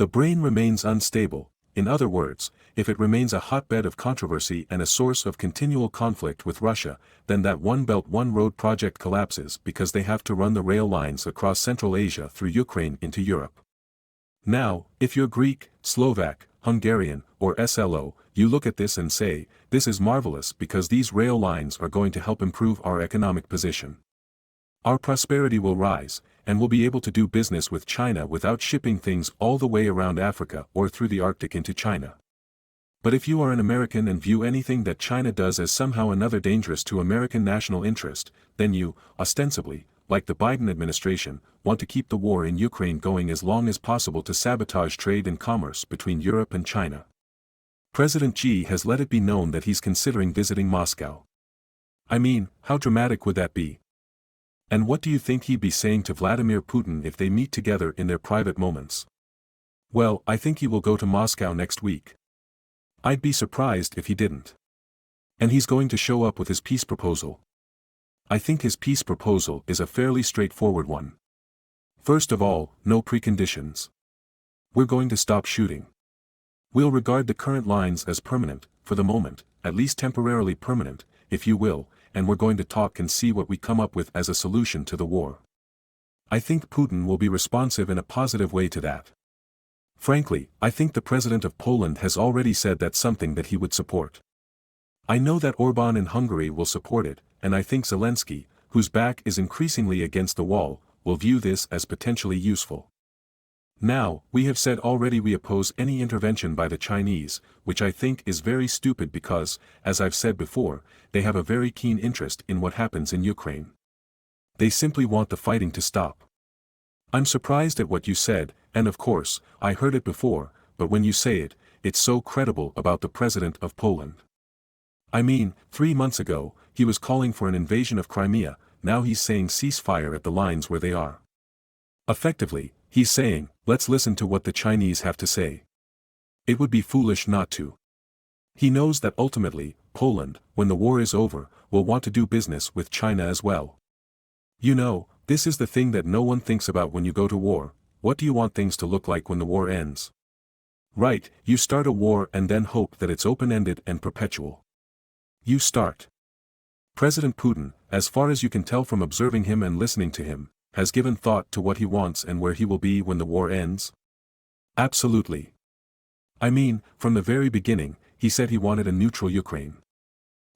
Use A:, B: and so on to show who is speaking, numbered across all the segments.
A: The brain remains unstable. In other words, if it remains a hotbed of controversy and a source of continual conflict with Russia, then that One Belt One Road project collapses because they have to run the rail lines across Central Asia through Ukraine into Europe. Now, if you're Greek, Slovak, Hungarian, or SLO, you look at this and say, this is marvelous because these rail lines are going to help improve our economic position. Our prosperity will rise, and we'll be able to do business with China without shipping things all the way around Africa or through the Arctic into China. But if you are an American and view anything that China does as somehow another dangerous to American national interest, then you, ostensibly, like the Biden administration, want to keep the war in Ukraine going as long as possible to sabotage trade and commerce between Europe and China. President Xi has let it be known that he's considering visiting Moscow. I mean, how dramatic would that be? And what do you think he'd be saying to Vladimir Putin if they meet together in their private moments? Well, I think he will go to Moscow next week. I'd be surprised if he didn't. And he's going to show up with his peace proposal. I think his peace proposal is a fairly straightforward one. First of all, no preconditions. We're going to stop shooting. We'll regard the current lines as permanent, for the moment, at least temporarily permanent, if you will, and we're going to talk and see what we come up with as a solution to the war. I think Putin will be responsive in a positive way to that. Frankly, I think the president of Poland has already said that's something that he would support. I know that Orbán in Hungary will support it, and I think Zelensky, whose back is increasingly against the wall, will view this as potentially useful. Now, we have said already we oppose any intervention by the Chinese, which I think is very stupid because, as I've said before, they have a very keen interest in what happens in Ukraine. They simply want the fighting to stop. I'm surprised at what you said, and of course, I heard it before, but when you say it, it's so credible about the president of Poland. I mean, 3 months ago, he was calling for an invasion of Crimea, now he's saying ceasefire at the lines where they are. Effectively, he's saying, let's listen to what the Chinese have to say. It would be foolish not to. He knows that ultimately, Poland, when the war is over, will want to do business with China as well. You know, this is the thing that no one thinks about when you go to war. What do you want things to look like when the war ends? Right, you start a war and then hope that it's open-ended and perpetual. You start. President Putin, as far as you can tell from observing him and listening to him, has given thought to what he wants and where he will be when the war ends? Absolutely. I mean, from the very beginning, he said he wanted a neutral Ukraine.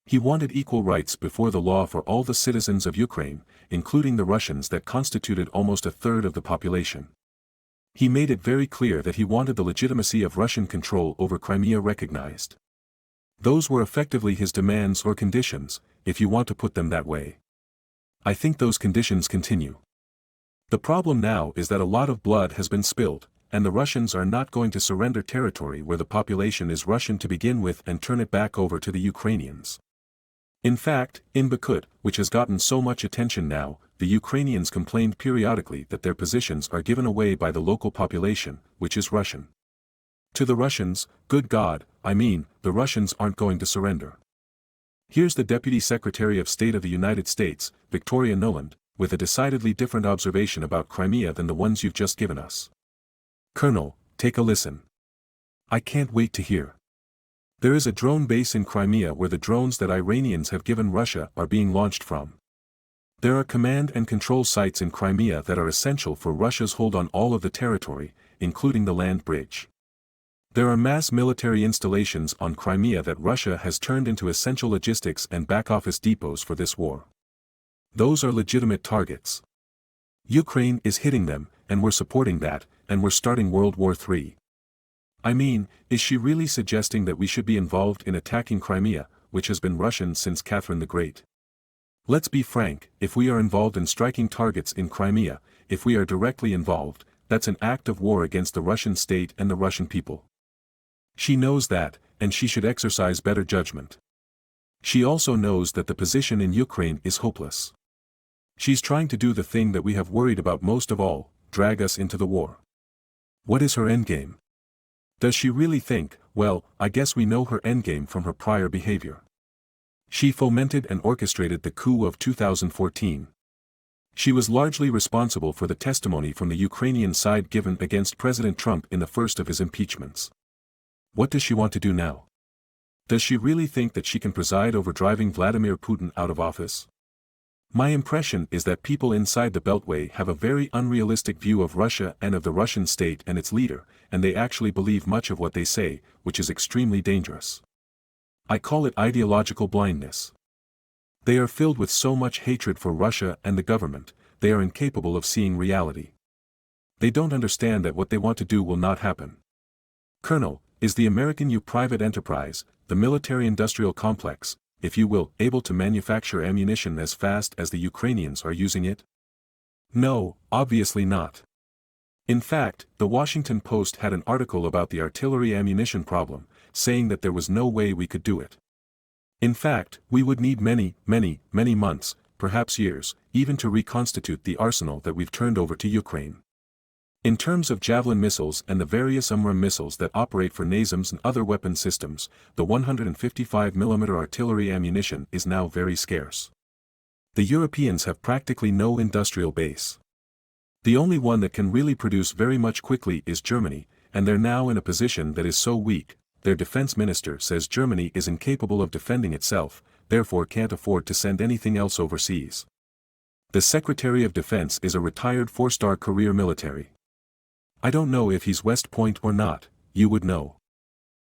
A: He wanted equal rights before the law for all the citizens of Ukraine, including the Russians that constituted almost a third of the population. He made it very clear that he wanted the legitimacy of Russian control over Crimea recognized. Those were effectively his demands or conditions, if you want to put them that way. I think those conditions continue. The problem now is that a lot of blood has been spilled, and the Russians are not going to surrender territory where the population is Russian to begin with and turn it back over to the Ukrainians. In fact, in Bakhmut, which has gotten so much attention now, the Ukrainians complained periodically that their positions are given away by the local population, which is Russian. To the Russians, good God, I mean, the Russians aren't going to surrender. Here's the Deputy Secretary of State of the United States, Victoria Nuland, with a decidedly different observation about Crimea than the ones you've just given us. Colonel, take a listen. I can't wait to hear. There is a drone base in Crimea where the drones that Iranians have given Russia are being launched from. There are command and control sites in Crimea that are essential for Russia's hold on all of the territory, including the land bridge. There are mass military installations on Crimea that Russia has turned into essential logistics and back-office depots for this war. Those are legitimate targets. Ukraine is hitting them, and we're supporting that, and we're starting World War III. I mean, is she really suggesting that we should be involved in attacking Crimea, which has been Russian since Catherine the Great? Let's be frank, if we are involved in striking targets in Crimea, if we are directly involved, that's an act of war against the Russian state and the Russian people. She knows that, and she should exercise better judgment. She also knows that the position in Ukraine is hopeless. She's trying to do the thing that we have worried about most of all, drag us into the war. What is her endgame? Does she really think, well, I guess we know her endgame from her prior behavior. She fomented and orchestrated the coup of 2014. She was largely responsible for the testimony from the Ukrainian side given against President Trump in the first of his impeachments. What does she want to do now? Does she really think that she can preside over driving Vladimir Putin out of office? My impression is that people inside the Beltway have a very unrealistic view of Russia and of the Russian state and its leader, and they actually believe much of what they say, which is extremely dangerous. I call it ideological blindness. They are filled with so much hatred for Russia and the government, they are incapable of seeing reality. They don't understand that what they want to do will not happen. Colonel, is the American private enterprise, the military-industrial complex, if you will, able to manufacture ammunition as fast as the Ukrainians are using it? No, obviously not. In fact, the Washington Post had an article about the artillery ammunition problem, saying that there was no way we could do it. In fact, we would need many months, perhaps years, even to reconstitute the arsenal that we've turned over to Ukraine. In terms of Javelin missiles and the various UMRAAM missiles that operate for NASAMS and other weapon systems, the 155mm artillery ammunition is now very scarce. The Europeans have practically no industrial base. The only one that can really produce very much quickly is Germany, and they're now in a position that is so weak. Their defense minister says Germany is incapable of defending itself, therefore can't afford to send anything else overseas. The Secretary of Defense is a retired 4-star career military. I don't know if he's West Point or not, you would know.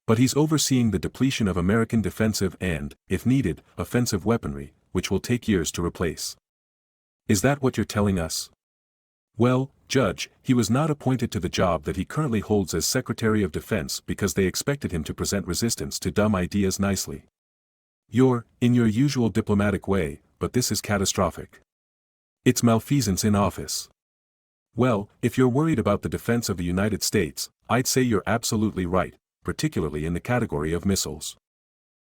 A: But he's overseeing the depletion of American defensive and, if needed, offensive weaponry, which will take years to replace. Is that what you're telling us? Well, Judge, he was not appointed to the job that he currently holds as Secretary of Defense because they expected him to present resistance to dumb ideas nicely. You're, in your usual diplomatic way, but this is catastrophic. It's malfeasance in office. Well, if you're worried about the defense of the United States, I'd say you're absolutely right, particularly in the category of missiles.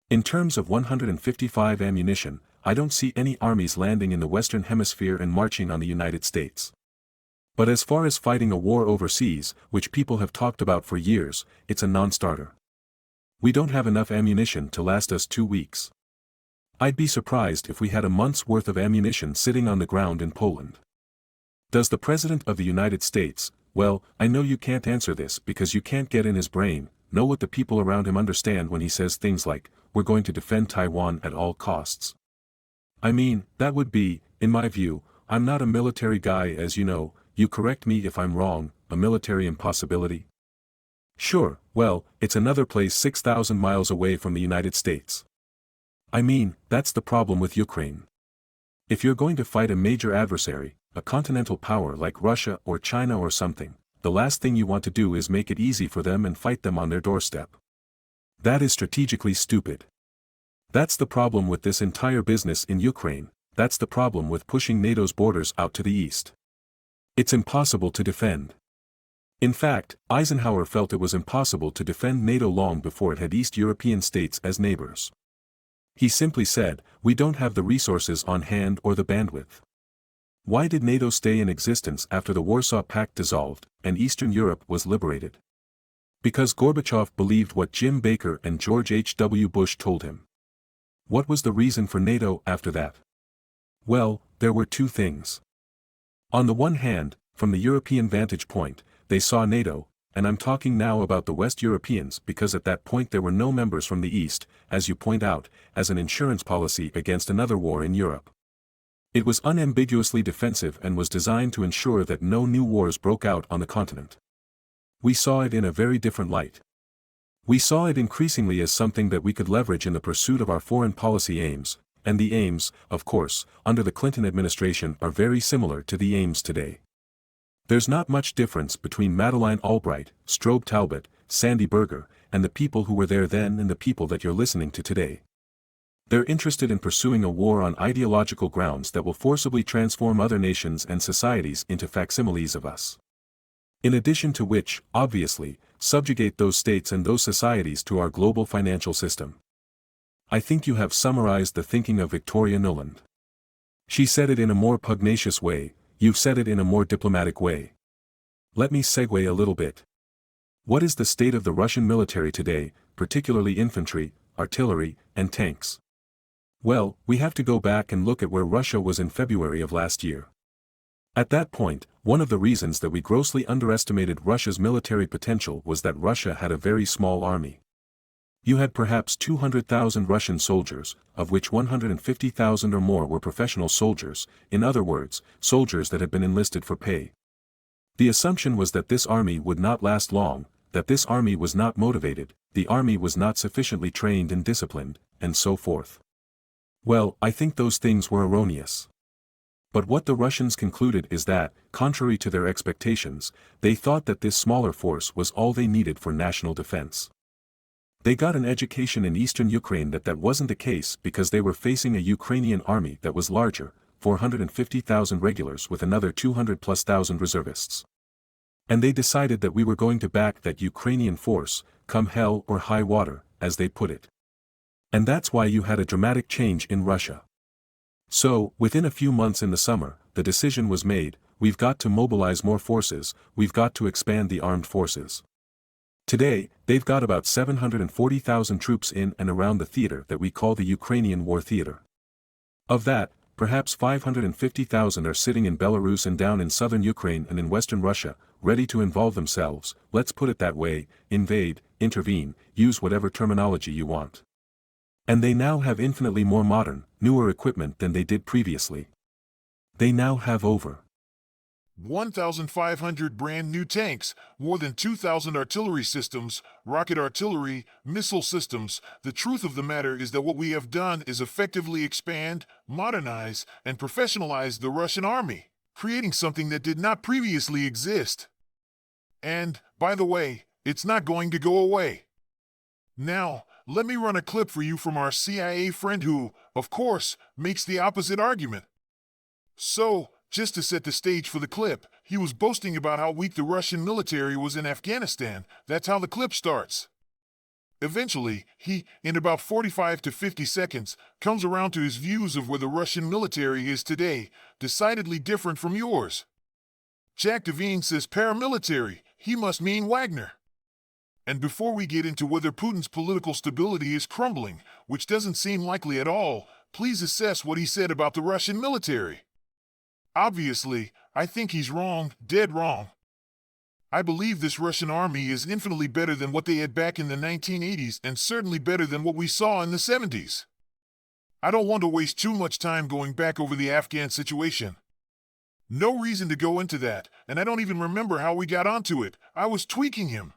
A: In terms of 155 ammunition, I don't see any armies landing in the Western Hemisphere and marching on the United States. But as far as fighting a war overseas, which people have talked about for years, it's a non-starter. We don't have enough ammunition to last us 2 weeks. I'd be surprised if we had a month's worth of ammunition sitting on the ground in Poland. Does the President of the United States, well, I know you can't answer this because you can't get in his brain, know what the people around him understand when he says things like, we're going to defend Taiwan at all costs? I mean, that would be, in my view, I'm not a military guy as you know, you correct me if I'm wrong, a military impossibility? Sure, well, it's another place 6,000 miles away from the United States. I mean, that's the problem with Ukraine. If you're going to fight a major adversary, a continental power like Russia or China or something, the last thing you want to do is make it easy for them and fight them on their doorstep. That is strategically stupid. That's the problem with this entire business in Ukraine, that's the problem with pushing NATO's borders out to the east. It's impossible to defend. In fact, Eisenhower felt it was impossible to defend NATO long before it had East European states as neighbors. He simply said, we don't have the resources on hand or the bandwidth. Why did NATO stay in existence after the Warsaw Pact dissolved, and Eastern Europe was liberated? Because Gorbachev believed what Jim Baker and George H.W. Bush told him. What was the reason for NATO after that? Well, there were 2 things. On the one hand, from the European vantage point, they saw NATO, and I'm talking now about the West Europeans because at that point there were no members from the East, as you point out, as an insurance policy against another war in Europe. It was unambiguously defensive and was designed to ensure that no new wars broke out on the continent. We saw it in a very different light. We saw it increasingly as something that we could leverage in the pursuit of our foreign policy aims, and the aims, of course, under the Clinton administration are very similar to the aims today. There's not much difference between Madeleine Albright, Strobe Talbot, Sandy Berger, and the people who were there then and the people that you're listening to today. They're interested in pursuing a war on ideological grounds that will forcibly transform other nations and societies into facsimiles of us. In addition to which, obviously, subjugate those states and those societies to our global financial system. I think you have summarized the thinking of Victoria Nuland. She said it in a more pugnacious way, you've said it in a more diplomatic way. Let me segue a little bit. What is the state of the Russian military today, particularly infantry, artillery, and tanks? Well, we have to go back and look at where Russia was in February of last year. At that point, one of the reasons that we grossly underestimated Russia's military potential was that Russia had a very small army. You had perhaps 200,000 Russian soldiers, of which 150,000 or more were professional soldiers, in other words, soldiers that had been enlisted for pay. The assumption was that this army would not last long, that this army was not motivated, the army was not sufficiently trained and disciplined, and so forth. Well, I think those things were erroneous. But what the Russians concluded is that, contrary to their expectations, they thought that this smaller force was all they needed for national defense. They got an education in eastern Ukraine that wasn't the case because they were facing a Ukrainian army that was larger, 450,000 regulars with another 200,000+ reservists. And they decided that we were going to back that Ukrainian force, come hell or high water, as they put it. And that's why you had a dramatic change in Russia. So, within a few months in the summer, the decision was made, we've got to mobilize more forces, we've got to expand the armed forces. Today, they've got about 740,000 troops in and around the theater that we call the Ukrainian War Theater. Of that, perhaps 550,000 are sitting in Belarus and down in southern Ukraine and in western Russia, ready to involve themselves, let's put it that way, invade, intervene, use whatever terminology you want. And they now have infinitely more modern, newer equipment than they did previously. They now have over
B: 1,500 brand new tanks, more than 2,000 artillery systems, rocket artillery, missile systems. The truth of the matter is that what we have done is effectively expand, modernize, and professionalize the Russian army, creating something that did not previously exist. And, by the way, it's not going to go away. Now, let me run a clip for you from our CIA friend who, of course, makes the opposite argument. So, just to set the stage for the clip, he was boasting about how weak the Russian military was in Afghanistan. That's how the clip starts. Eventually, he, in about 45 to 50 seconds, comes around to his views of where the Russian military is today, decidedly different from yours. Jack Devine says paramilitary, he must mean Wagner. And before we get into whether Putin's political stability is crumbling, which doesn't seem likely at all, please assess what he said about the Russian military. Obviously, I think he's wrong, dead wrong. I believe this Russian army is infinitely better than what they had back in the 1980s and certainly better than what we saw in the 70s. I don't want to waste too much time going back over the Afghan situation. No reason to go into that, and I don't even remember how we got onto it. I was tweaking him.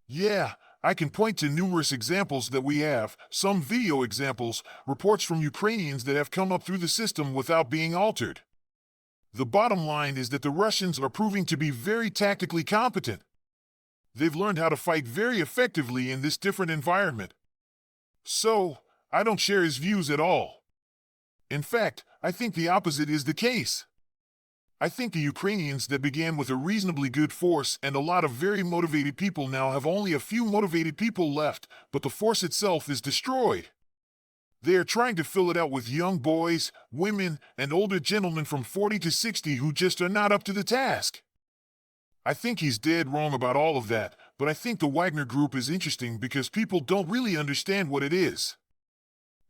B: Yeah, I can point to numerous examples that we have, some video examples, reports from Ukrainians that have come up through the system without being altered. The bottom line is that the Russians are proving to be very tactically competent. They've learned how to fight very effectively in this different environment. So, I don't share his views at all. In fact, I think the opposite is the case. I think the Ukrainians that began with a reasonably good force and a lot of very motivated people now have only a few motivated people left, but the force itself is destroyed. They are trying to fill it out with young boys, women, and older gentlemen from 40 to 60 who just are not up to the task. I think he's dead wrong about all of that, but I think the Wagner Group is interesting because people don't really understand what it is.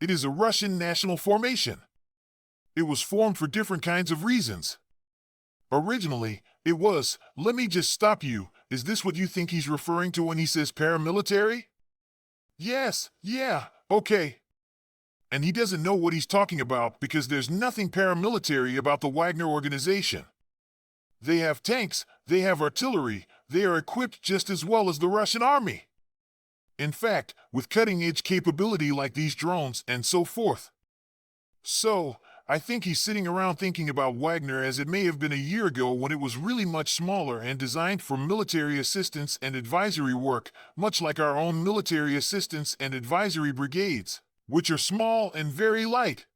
B: It is a Russian national formation. It was formed for different kinds of reasons. Originally, it was, let me just stop you, is this what you think he's referring to when he says paramilitary? Yes, yeah, okay. And he doesn't know what he's talking about because there's nothing paramilitary about the Wagner organization. They have tanks, they have artillery, they are equipped just as well as the Russian army. In fact, with cutting-edge capability like these drones and so forth. So, I think he's sitting around thinking about Wagner as it may have been a year ago when it was really much smaller and designed for military assistance and advisory work, much like our own military assistance and advisory brigades, which are small and very light.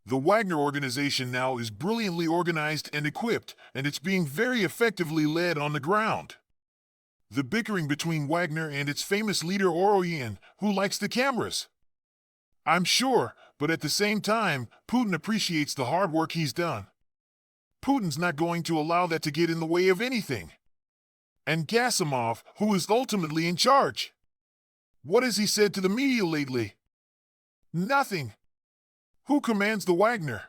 B: The Wagner organization now is brilliantly organized and equipped, and it's being very effectively led on the ground. The bickering between Wagner and its famous leader Oroyan, who likes the cameras. I'm sure, but at the same time, Putin appreciates the hard work he's done. Putin's not going to allow that to get in the way of anything. And Gasimov, who is ultimately in charge. What has he said to the media lately? Nothing. Who commands the Wagner?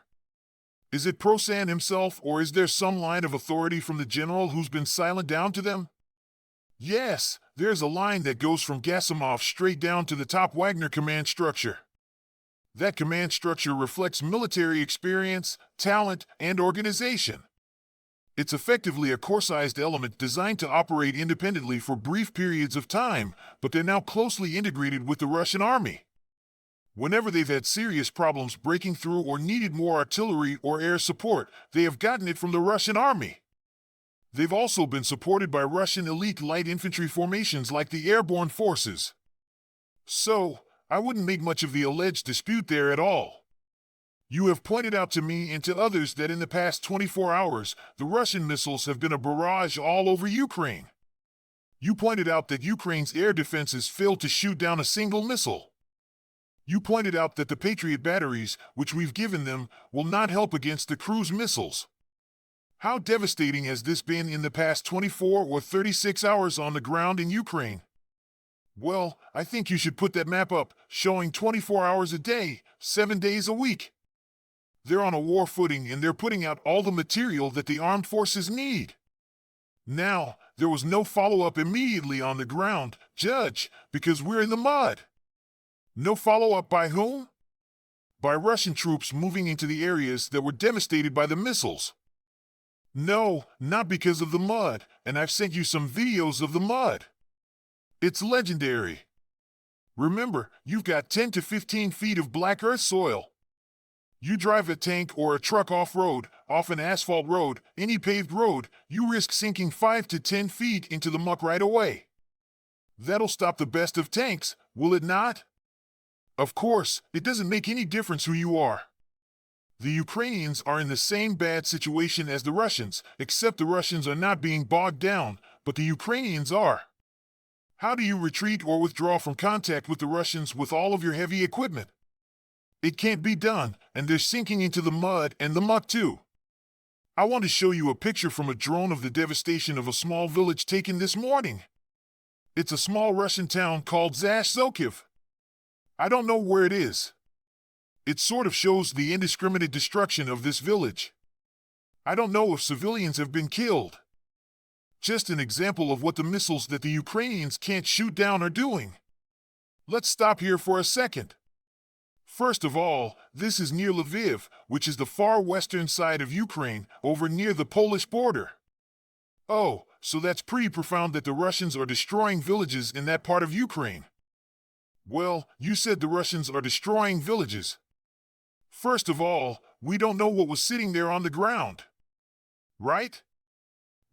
B: Is it Prosan himself, or is there some line of authority from the general who's been silent down to them? Yes, there's a line that goes from Gasimov straight down to the top Wagner command structure. That command structure reflects military experience, talent, and organization. It's effectively a core-sized element designed to operate independently for brief periods of time, but they're now closely integrated with the Russian army. Whenever they've had serious problems breaking through or needed more artillery or air support, they have gotten it from the Russian army. They've also been supported by Russian elite light infantry formations like the airborne forces. So, I wouldn't make much of the alleged dispute there at all. You have pointed out to me and to others that in the past 24 hours, the Russian missiles have been a barrage all over Ukraine. You pointed out that Ukraine's air defenses failed to shoot down a single missile. You pointed out that the Patriot batteries, which we've given them, will not help against the cruise missiles. How devastating has this been in the past 24 or 36 hours on the ground in Ukraine? Well, I think you should put that map up, showing 24 hours a day, 7 days a week. They're on a war footing and they're putting out all the material that the armed forces need. Now, there was no follow-up immediately on the ground, Judge, because we're in the mud. No follow-up by whom? By Russian troops moving into the areas that were devastated by the missiles. No, not because of the mud, and I've sent you some videos of the mud. It's legendary. Remember, you've got 10 to 15 feet of black earth soil. You drive a tank or a truck off-road, off an asphalt road, any paved road, you risk sinking 5 to 10 feet into the muck right away. That'll stop the best of tanks, will it not? Of course, it doesn't make any difference who you are. The Ukrainians are in the same bad situation as the Russians, except the Russians are not being bogged down, but the Ukrainians are. How do you retreat or withdraw from contact with the Russians with all of your heavy equipment? It can't be done, and they're sinking into the mud and the muck too. I want to show you a picture from a drone of the devastation of a small village taken this morning. It's a small Russian town called Zashzokiv. I don't know where it is. It sort of shows the indiscriminate destruction of this village. I don't know if civilians have been killed. Just an example of what the missiles that the Ukrainians can't shoot down are doing. Let's stop here for a second. First of all, this is near Lviv, which is the far western side of Ukraine, over near the Polish border. Oh, so that's pretty profound that the Russians are destroying villages in that part of Ukraine. Well, you said the Russians are destroying villages. First of all, we don't know what was sitting there on the ground. Right?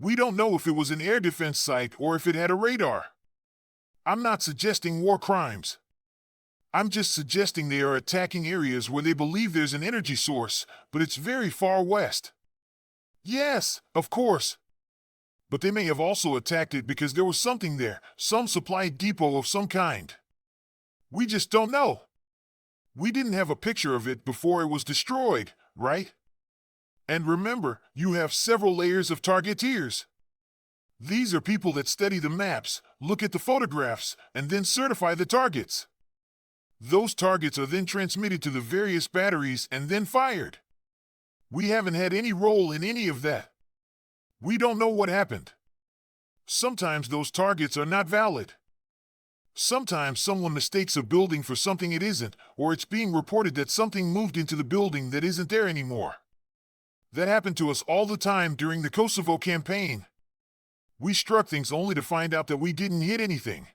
B: We don't know if it was an air defense site or if it had a radar. I'm not suggesting war crimes. I'm just suggesting they are attacking areas where they believe there's an energy source, but it's very far west. Yes, of course. But they may have also attacked it because there was something there, some supply depot of some kind. We just don't know. We didn't have a picture of it before it was destroyed, right? And remember, you have several layers of targeteers. These are people that study the maps, look at the photographs, and then certify the targets. Those targets are then transmitted to the various batteries and then fired. We haven't had any role in any of that. We don't know what happened. Sometimes those targets are not valid. Sometimes someone mistakes a building for something it isn't, or it's being reported that something moved into the building that isn't there anymore. That happened to us all the time during the Kosovo campaign. We struck things only to find out that we didn't hit anything.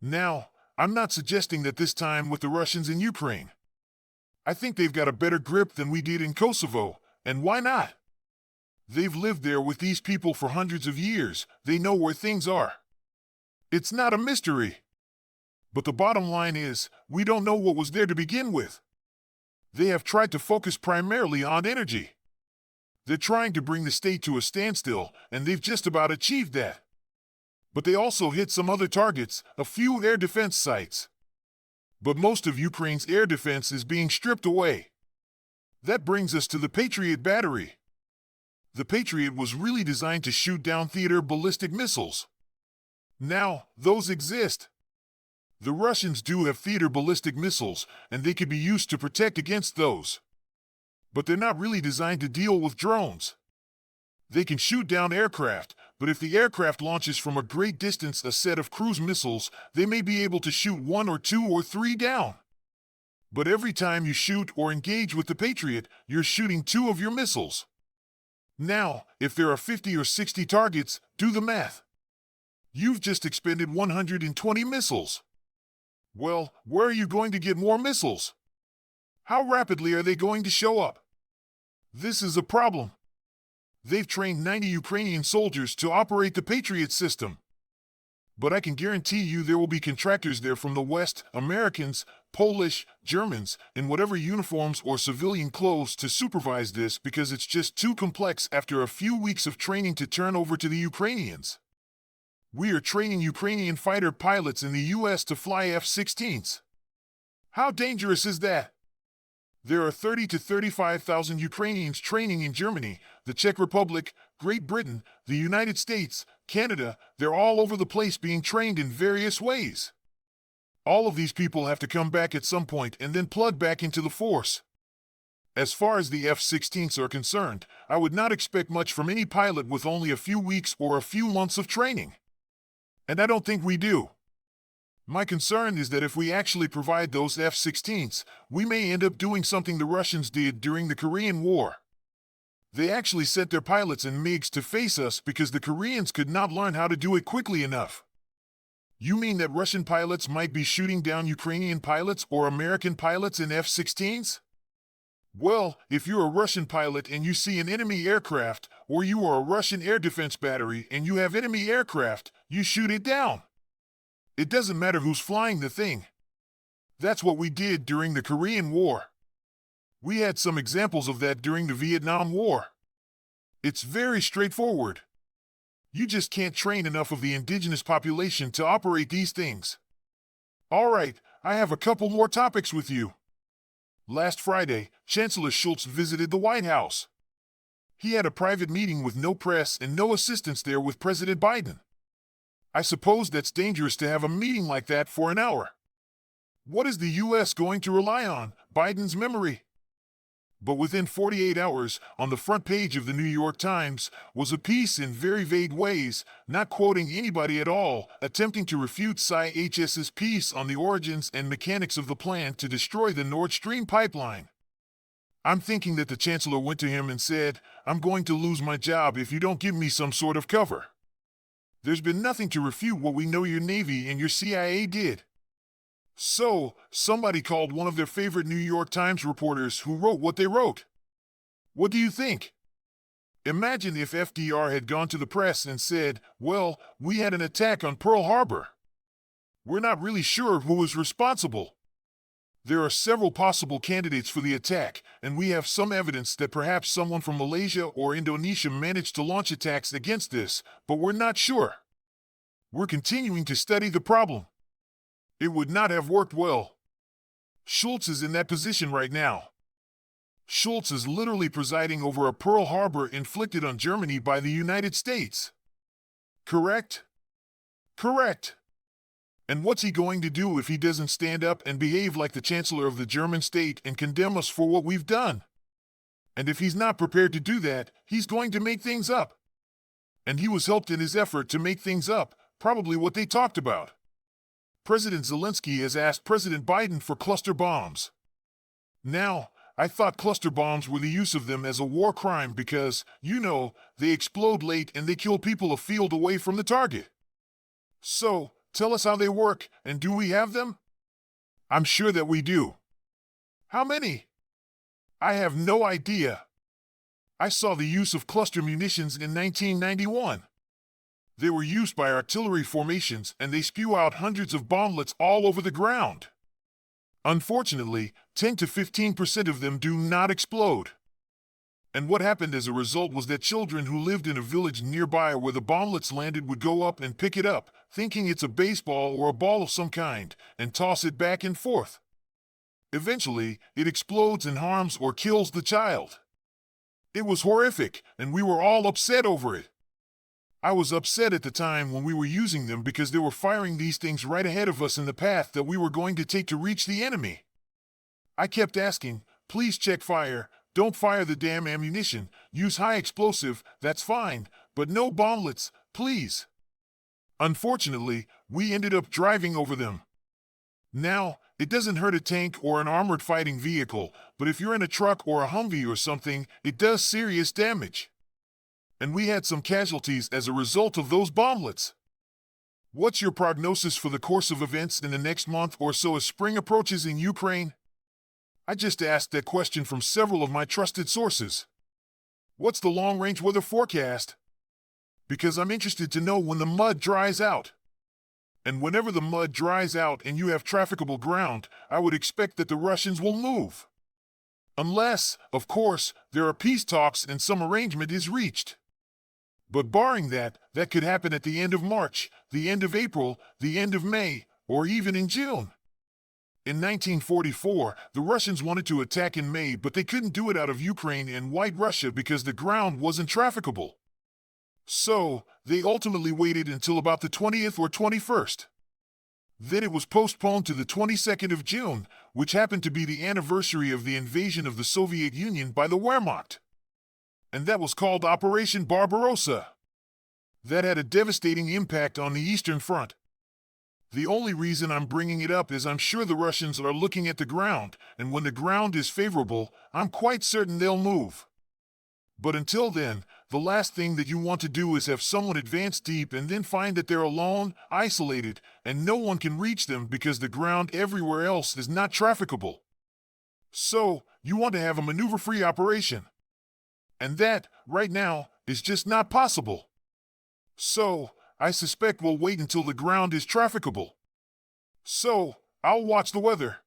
B: Now, I'm not suggesting that this time with the Russians in Ukraine. I think they've got a better grip than we did in Kosovo, and why not? They've lived there with these people for hundreds of years. They know where things are. It's not a mystery. But the bottom line is, we don't know what was there to begin with. They have tried to focus primarily on energy. They're trying to bring the state to a standstill, and they've just about achieved that. But they also hit some other targets, a few air defense sites. But most of Ukraine's air defense is being stripped away. That brings us to the Patriot battery. The Patriot was really designed to shoot down theater ballistic missiles. Now, those exist. The Russians do have theater ballistic missiles, and they could be used to protect against those. But they're not really designed to deal with drones. They can shoot down aircraft, but if the aircraft launches from a great distance a set of cruise missiles, they may be able to shoot 1 or 2 or 3 down. But every time you shoot or engage with the Patriot, you're shooting 2 of your missiles. Now, if there are 50 or 60 targets, do the math. You've just expended 120 missiles. Well, where are you going to get more missiles? How rapidly are they going to show up? This is a problem. They've trained 90 Ukrainian soldiers to operate the Patriot system. But I can guarantee you there will be contractors there from the West, Americans, Polish, Germans, in whatever uniforms or civilian clothes to supervise this because it's just too complex after a few weeks of training to turn over to the Ukrainians. We are training Ukrainian fighter pilots in the U.S. to fly F-16s. How dangerous is that? There are 30 to 35,000 Ukrainians training in Germany, the Czech Republic, Great Britain, the United States, Canada. They're all over the place being trained in various ways. All of these people have to come back at some point and then plug back into the force. As far as the F-16s are concerned, I would not expect much from any pilot with only a few weeks or a few months of training. And I don't think we do. My concern is that if we actually provide those F-16s, we may end up doing something the Russians did during the Korean War. They actually sent their pilots and MiGs to face us because the Koreans could not learn how to do it quickly enough. You mean that Russian pilots might be shooting down Ukrainian pilots or American pilots in F-16s? Well, if you're a Russian pilot and you see an enemy aircraft, or you are a Russian air defense battery and you have enemy aircraft, you shoot it down. It doesn't matter who's flying the thing. That's what we did during the Korean War. We had some examples of that during the Vietnam War. It's very straightforward. You just can't train enough of the indigenous population to operate these things. All right, I have a couple more topics with you. Last Friday, Chancellor Schultz visited the White House. He had a private meeting with no press and no assistants there with President Biden. I suppose that's dangerous to have a meeting like that for an hour. What is the U.S. going to rely on? Biden's memory? But within 48 hours, on the front page of the New York Times, was a piece in very vague ways, not quoting anybody at all, attempting to refute CIHS's piece on the origins and mechanics of the plan to destroy the Nord Stream pipeline. I'm thinking that the Chancellor went to him and said, "I'm going to lose my job if you don't give me some sort of cover." There's been nothing to refute what we know your Navy and your CIA did. So, somebody called one of their favorite New York Times reporters who wrote what they wrote. What do you think? Imagine if FDR had gone to the press and said, "Well, we had an attack on Pearl Harbor. We're not really sure who was responsible. There are several possible candidates for the attack, and we have some evidence that perhaps someone from Malaysia or Indonesia managed to launch attacks against this, but we're not sure. We're continuing to study the problem." It would not have worked well. Schultz is in that position right now. Schultz is literally presiding over a Pearl Harbor inflicted on Germany by the United States. Correct? Correct. And what's he going to do if he doesn't stand up and behave like the Chancellor of the German state and condemn us for what we've done? And if he's not prepared to do that, he's going to make things up. And he was helped in his effort to make things up, probably what they talked about. President Zelensky has asked President Biden for cluster bombs. Now, I thought cluster bombs were the use of them as a war crime because, they explode late and they kill people a field away from the target. So, tell us how they work, and do we have them? I'm sure that we do. How many? I have no idea. I saw the use of cluster munitions in 1991. They were used by artillery formations and they spew out hundreds of bomblets all over the ground. Unfortunately, 10 to 15% of them do not explode. And what happened as a result was that children who lived in a village nearby where the bomblets landed would go up and pick it up, thinking it's a baseball or a ball of some kind, and toss it back and forth. Eventually, it explodes and harms or kills the child. It was horrific, and we were all upset over it. I was upset at the time when we were using them because they were firing these things right ahead of us in the path that we were going to take to reach the enemy. I kept asking, "Please check fire, Don't fire the damn ammunition. Use high explosive, that's fine, but no bomblets, please. Unfortunately, we ended up driving over them. Now, it doesn't hurt a tank or an armored fighting vehicle, but if you're in a truck or a Humvee or something, it does serious damage. And we had some casualties as a result of those bomblets. What's your prognosis for the course of events in the next month or so as spring approaches in Ukraine? I just asked that question from several of my trusted sources. What's the long-range weather forecast? Because I'm interested to know when the mud dries out. And whenever the mud dries out and you have trafficable ground, I would expect that the Russians will move. Unless, of course, there are peace talks and some arrangement is reached. But barring that, that could happen at the end of March, the end of April, the end of May, or even in June. In 1944, the Russians wanted to attack in May, but they couldn't do it out of Ukraine and White Russia because the ground wasn't trafficable. So, they ultimately waited until about the 20th or 21st. Then it was postponed to the 22nd of June, which happened to be the anniversary of the invasion of the Soviet Union by the Wehrmacht. And that was called Operation Barbarossa. That had a devastating impact on the Eastern Front. The only reason I'm bringing it up is I'm sure the Russians are looking at the ground, and when the ground is favorable, I'm quite certain they'll move. But until then, the last thing that you want to do is have someone advance deep and then find that they're alone, isolated, and no one can reach them because the ground everywhere else is not trafficable. So, you want to have a maneuver-free operation. And that, right now, is just not possible. So, I suspect we'll wait until the ground is trafficable. So, I'll watch the weather.